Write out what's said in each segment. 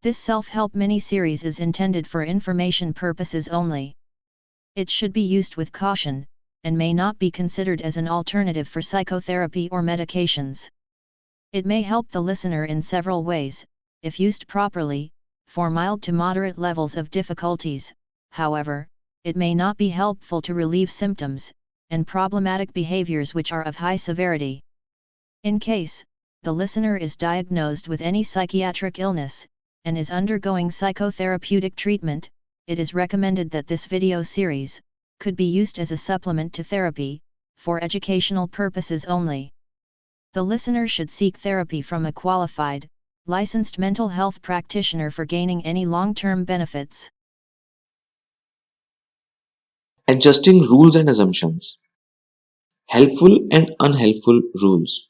This self-help mini-series is intended for information purposes only. It should be used with caution, and may not be considered as an alternative for psychotherapy or medications. It may help the listener in several ways, if used properly, for mild to moderate levels of difficulties. However, it may not be helpful to relieve symptoms and problematic behaviors which are of high severity. In case the listener is diagnosed with any psychiatric illness and is undergoing psychotherapeutic treatment, it is recommended that this video series could be used as a supplement to therapy, for educational purposes only. The listener should seek therapy from a qualified, licensed mental health practitioner for gaining any long-term benefits. Adjusting rules and assumptions. Helpful and unhelpful rules.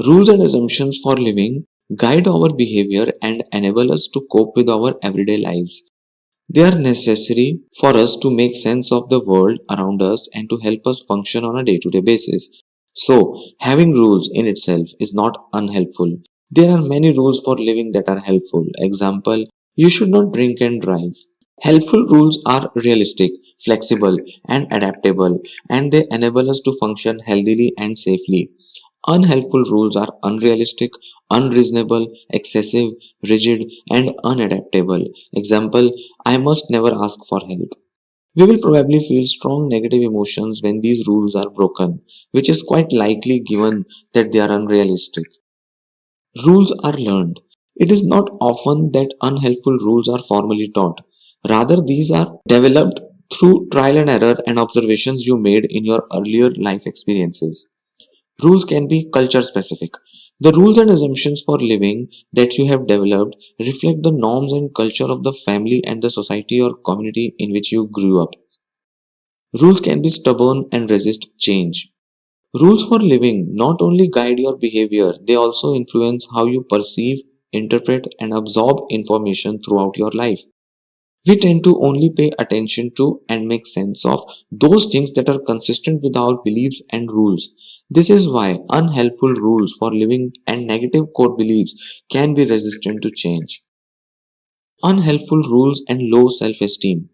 Rules and assumptions for living guide our behavior and enable us to cope with our everyday lives. They are necessary for us to make sense of the world around us and to help us function on a day-to-day basis. So, having rules in itself is not unhelpful. There are many rules for living that are helpful. Example, you should not drink and drive. Helpful rules are realistic, flexible, and adaptable, and they enable us to function healthily and safely. Unhelpful rules are unrealistic, unreasonable, excessive, rigid, and unadaptable. Example, I must never ask for help. We will probably feel strong negative emotions when these rules are broken, which is quite likely given that they are unrealistic. Rules are learned. It is not often that unhelpful rules are formally taught. Rather, these are developed through trial and error and observations you made in your earlier life experiences. Rules can be culture specific. The rules and assumptions for living that you have developed reflect the norms and culture of the family and the society or community in which you grew up. Rules can be stubborn and resist change. Rules for living not only guide your behavior, they also influence how you perceive, interpret, and absorb information throughout your life. We tend to only pay attention to and make sense of those things that are consistent with our beliefs and rules. This is why unhelpful rules for living and negative core beliefs can be resistant to change. Unhelpful rules and low self-esteem.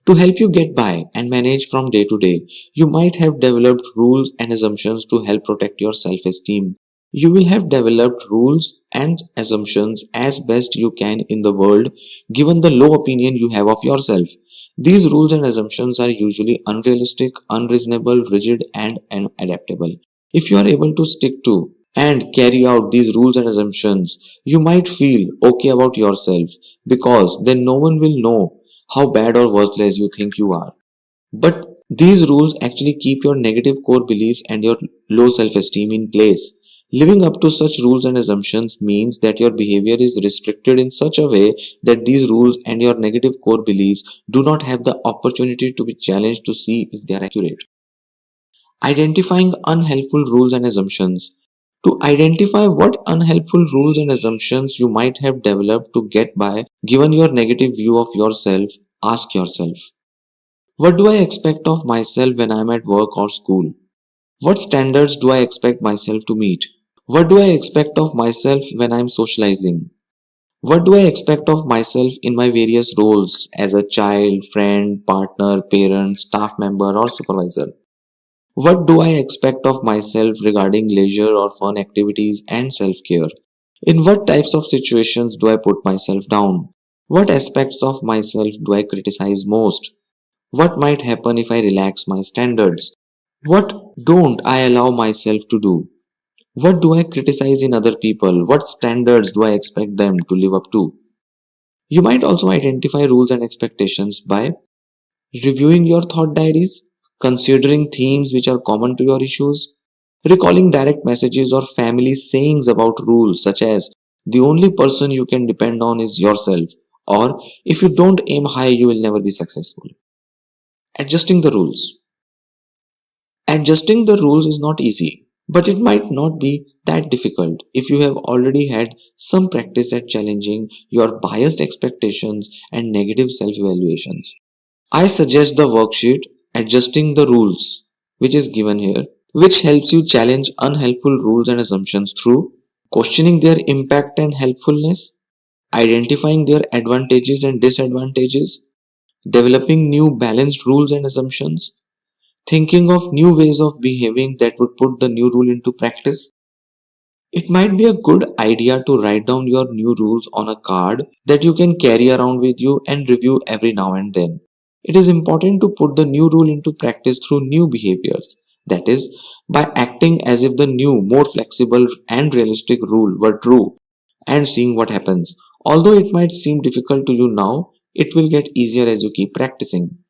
To help you get by and manage from day to day, you might have developed rules and assumptions to help protect your self-esteem. You will have developed rules and assumptions as best you can in the world, given the low opinion you have of yourself. These rules and assumptions are usually unrealistic, unreasonable, rigid, and unadaptable. If you are able to stick to and carry out these rules and assumptions, you might feel okay about yourself because then no one will know how bad or worthless you think you are. But these rules actually keep your negative core beliefs and your low self esteem in place. Living up to such rules and assumptions means that your behavior is restricted in such a way that these rules and your negative core beliefs do not have the opportunity to be challenged to see if they are accurate. Identifying unhelpful rules and assumptions. To identify what unhelpful rules and assumptions you might have developed to get by given your negative view of yourself, ask yourself, what do I expect of myself when I am at work or school? What standards do I expect myself to meet? What do I expect of myself when I am socializing? What do I expect of myself in my various roles as a child, friend, partner, parent, staff member, or supervisor? What do I expect of myself regarding leisure or fun activities and self care? In what types of situations do I put myself down? What aspects of myself do I criticize most? What might happen if I relax my standards? What don't I allow myself to do? What do I criticize in other people? What standards do I expect them to live up to? You might also identify rules and expectations by reviewing your thought diaries, considering themes which are common to your issues, recalling direct messages or family sayings about rules such as the only person you can depend on is yourself, or if you don't aim high, you will never be successful. Adjusting the rules. Adjusting the rules is not easy, but it might not be that difficult if you have already had some practice at challenging your biased expectations and negative self evaluations. I suggest the worksheet Adjusting the Rules, which is given here, which helps you challenge unhelpful rules and assumptions through questioning their impact and helpfulness, identifying their advantages and disadvantages, developing new balanced rules and assumptions, thinking of new ways of behaving that would put the new rule into practice. It might be a good idea to write down your new rules on a card that you can carry around with you and review every now and then. It is important to put the new rule into practice through new behaviors. That is, by acting as if the new, more flexible and realistic rule were true and seeing what happens. Although it might seem difficult to you now, it will get easier as you keep practicing.